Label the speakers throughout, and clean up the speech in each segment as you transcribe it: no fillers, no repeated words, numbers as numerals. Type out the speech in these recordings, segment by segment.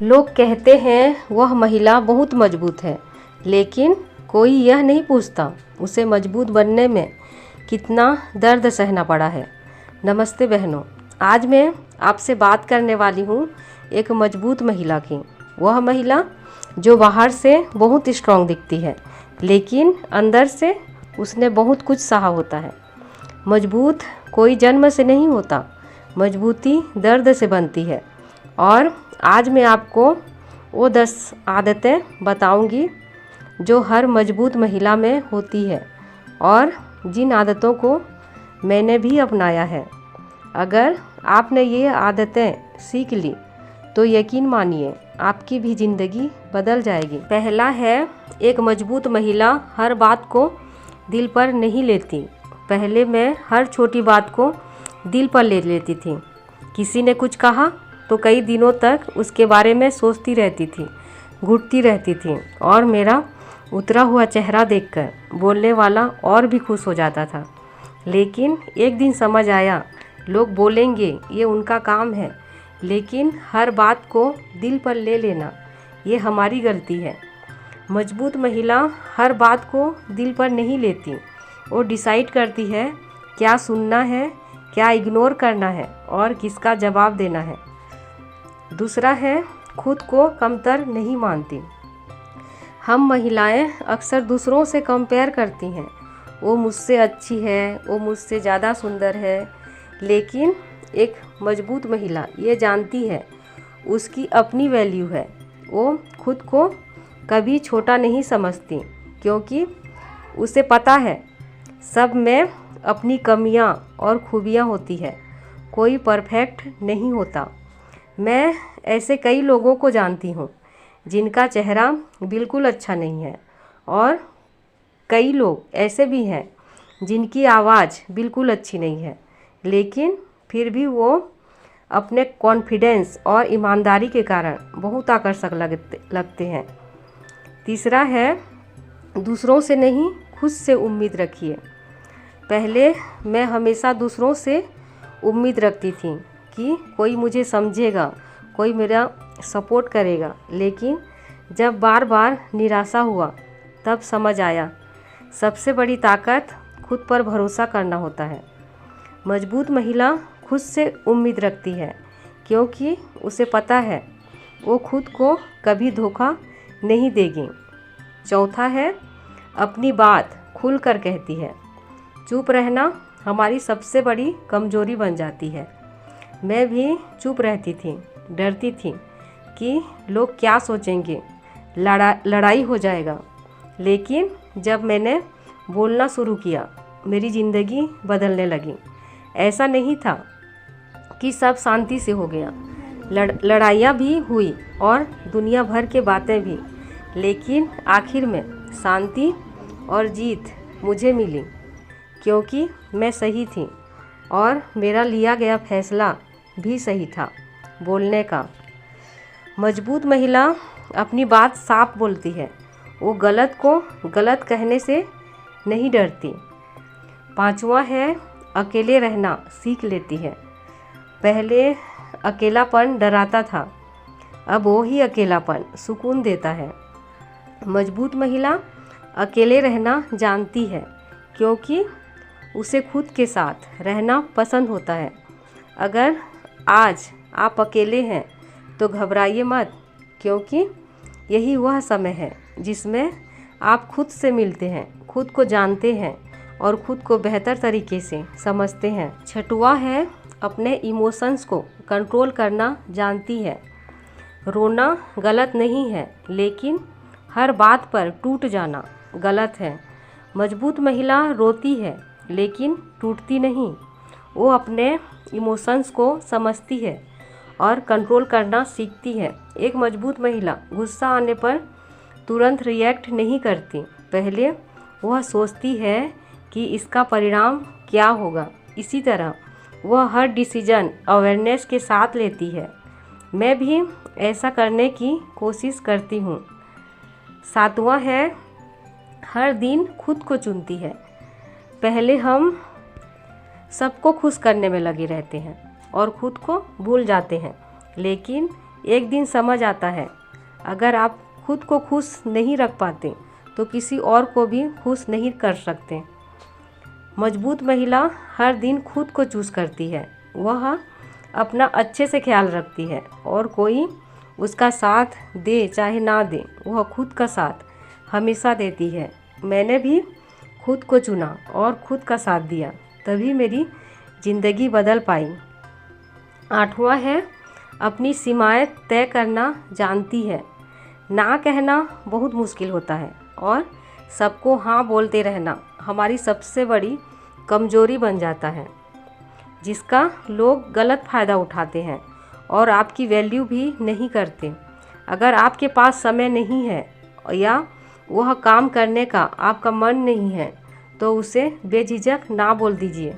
Speaker 1: लोग कहते हैं वह महिला बहुत मजबूत है, लेकिन कोई यह नहीं पूछता उसे मजबूत बनने में कितना दर्द सहना पड़ा है। नमस्ते बहनों, आज मैं आपसे बात करने वाली हूँ एक मजबूत महिला की। वह महिला जो बाहर से बहुत स्ट्रांग दिखती है, लेकिन अंदर से उसने बहुत कुछ सहा होता है। मजबूत कोई जन्म से नहीं होता, मजबूती दर्द से बनती है। और आज मैं आपको वो 10 आदतें बताऊंगी जो हर मजबूत महिला में होती है और जिन आदतों को मैंने भी अपनाया है। अगर आपने ये आदतें सीख ली तो यकीन मानिए आपकी भी ज़िंदगी बदल जाएगी। पहला है, एक मजबूत महिला हर बात को दिल पर नहीं लेती। पहले मैं हर छोटी बात को दिल पर ले लेती थी। किसी ने कुछ कहा तो कई दिनों तक उसके बारे में सोचती रहती थी, घुटती रहती थी और मेरा उतरा हुआ चेहरा देखकर बोलने वाला और भी खुश हो जाता था। लेकिन एक दिन समझ आया, लोग बोलेंगे ये उनका काम है, लेकिन हर बात को दिल पर ले लेना ये हमारी गलती है। मजबूत महिला हर बात को दिल पर नहीं लेती। वो डिसाइड करती है क्या सुनना है, क्या इग्नोर करना है और किसका जवाब देना है। दूसरा है, खुद को कमतर नहीं मानती। हम महिलाएं अक्सर दूसरों से कंपेयर करती हैं। वो मुझसे अच्छी है, वो मुझसे ज़्यादा सुंदर है। लेकिन एक मजबूत महिला ये जानती है उसकी अपनी वैल्यू है। वो खुद को कभी छोटा नहीं समझती, क्योंकि उसे पता है सब में अपनी कमियां और खूबियां होती है। कोई परफेक्ट नहीं होता। मैं ऐसे कई लोगों को जानती हूँ जिनका चेहरा बिल्कुल अच्छा नहीं है, और कई लोग ऐसे भी हैं जिनकी आवाज़ बिल्कुल अच्छी नहीं है, लेकिन फिर भी वो अपने कॉन्फिडेंस और ईमानदारी के कारण बहुत आकर्षक लगते हैं। तीसरा है, दूसरों से नहीं खुद से उम्मीद रखिए। पहले मैं हमेशा दूसरों से उम्मीद रखती थी कि कोई मुझे समझेगा, कोई मेरा सपोर्ट करेगा। लेकिन जब बार बार निराशा हुआ तब समझ आया सबसे बड़ी ताकत खुद पर भरोसा करना होता है। मजबूत महिला खुद से उम्मीद रखती है क्योंकि उसे पता है वो खुद को कभी धोखा नहीं देगी। चौथा है, अपनी बात खुलकर कहती है। चुप रहना हमारी सबसे बड़ी कमजोरी बन जाती है। मैं भी चुप रहती थी, डरती थी कि लोग क्या सोचेंगे, लड़ाई हो जाएगा। लेकिन जब मैंने बोलना शुरू किया, मेरी ज़िंदगी बदलने लगी। ऐसा नहीं था कि सब शांति से हो गया। लड़ाइयाँ भी हुई और दुनिया भर के बातें भी, लेकिन आखिर में शांति और जीत मुझे मिली, क्योंकि मैं सही थी और मेरा लिया गया फैसला भी सही था, बोलने का। मजबूत महिला अपनी बात साफ बोलती है। वो गलत को गलत कहने से नहीं डरती। पांचवा है, अकेले रहना सीख लेती है। पहले अकेलापन डराता था, अब वो ही अकेलापन सुकून देता है। मजबूत महिला अकेले रहना जानती है क्योंकि उसे खुद के साथ रहना पसंद होता है। अगर आज आप अकेले हैं तो घबराइए मत, क्योंकि यही वह समय है जिसमें आप खुद से मिलते हैं, खुद को जानते हैं और खुद को बेहतर तरीके से समझते हैं। छठवां है, अपने इमोशंस को कंट्रोल करना जानती है। रोना गलत नहीं है, लेकिन हर बात पर टूट जाना गलत है। मजबूत महिला रोती है लेकिन टूटती नहीं। वो अपने इमोशंस को समझती है और कंट्रोल करना सीखती है। एक मजबूत महिला गुस्सा आने पर तुरंत रिएक्ट नहीं करती। पहले वह सोचती है कि इसका परिणाम क्या होगा। इसी तरह वह हर डिसीजन अवेयरनेस के साथ लेती है। मैं भी ऐसा करने की कोशिश करती हूँ। सातवां है, हर दिन खुद को चुनती है। पहले हम सबको खुश करने में लगे रहते हैं और खुद को भूल जाते हैं, लेकिन एक दिन समझ आता है। अगर आप खुद को खुश नहीं रख पाते तो किसी और को भी खुश नहीं कर सकते। मजबूत महिला हर दिन खुद को चूज़ करती है। वह अपना अच्छे से ख्याल रखती है और कोई उसका साथ दे चाहे ना दे, वह खुद का साथ हमेशा देती है। मैंने भी खुद को चुना और खुद का साथ दिया, तभी मेरी ज़िंदगी बदल पाई। 8वां है, अपनी सीमाएं तय करना जानती है। ना कहना बहुत मुश्किल होता है और सबको हाँ बोलते रहना हमारी सबसे बड़ी कमज़ोरी बन जाता है, जिसका लोग गलत फ़ायदा उठाते हैं और आपकी वैल्यू भी नहीं करते। अगर आपके पास समय नहीं है या वह काम करने का आपका मन नहीं है तो उसे बेझिझक ना बोल दीजिए।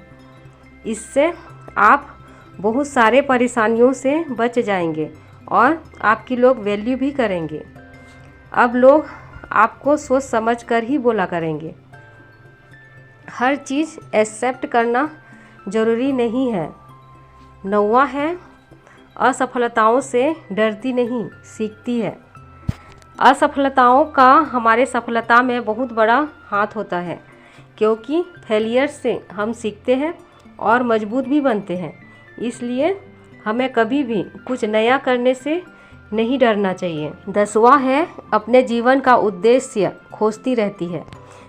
Speaker 1: इससे आप बहुत सारे परेशानियों से बच जाएंगे और आपकी लोग वैल्यू भी करेंगे। अब लोग आपको सोच समझ कर ही बोला करेंगे। हर चीज़ एक्सेप्ट करना ज़रूरी नहीं है। 9वां है, असफलताओं से डरती नहीं, सीखती है। असफलताओं का हमारे सफलता में बहुत बड़ा हाथ होता है, क्योंकि फेलियर से हम सीखते हैं और मजबूत भी बनते हैं। इसलिए हमें कभी भी कुछ नया करने से नहीं डरना चाहिए। 10वां है, अपने जीवन का उद्देश्य खोजती रहती है।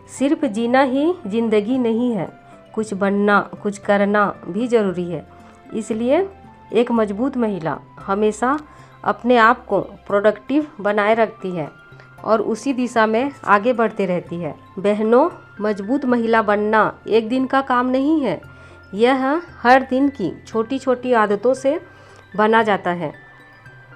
Speaker 1: सिर्फ जीना ही जिंदगी नहीं है, कुछ बनना, कुछ करना भी ज़रूरी है। इसलिए एक मजबूत महिला हमेशा अपने आप को प्रोडक्टिव बनाए रखती है और उसी दिशा में आगे बढ़ते रहती है। बहनों, मजबूत महिला बनना एक दिन का काम नहीं है। यह हर दिन की छोटी छोटी आदतों से बना जाता है।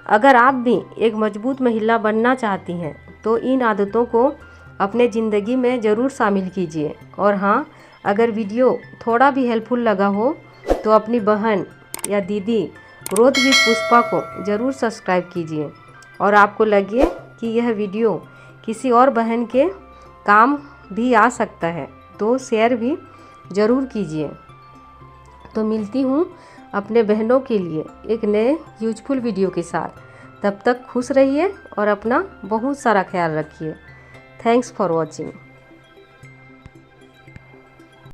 Speaker 1: अगर आप भी एक मजबूत महिला बनना चाहती हैं तो इन आदतों को अपने ज़िंदगी में ज़रूर शामिल कीजिए। और हाँ, अगर वीडियो थोड़ा भी हेल्पफुल लगा हो तो अपनी बहन या दीदी ग्रोथ विद पुष्पा को ज़रूर सब्सक्राइब कीजिए। और आपको लगे कि यह वीडियो किसी और बहन के काम भी आ सकता है तो शेयर भी ज़रूर कीजिए। तो मिलती हूँ अपने बहनों के लिए एक नए यूजफुल वीडियो के साथ। तब तक खुश रहिए और अपना बहुत सारा ख्याल रखिए। Thanks for watching.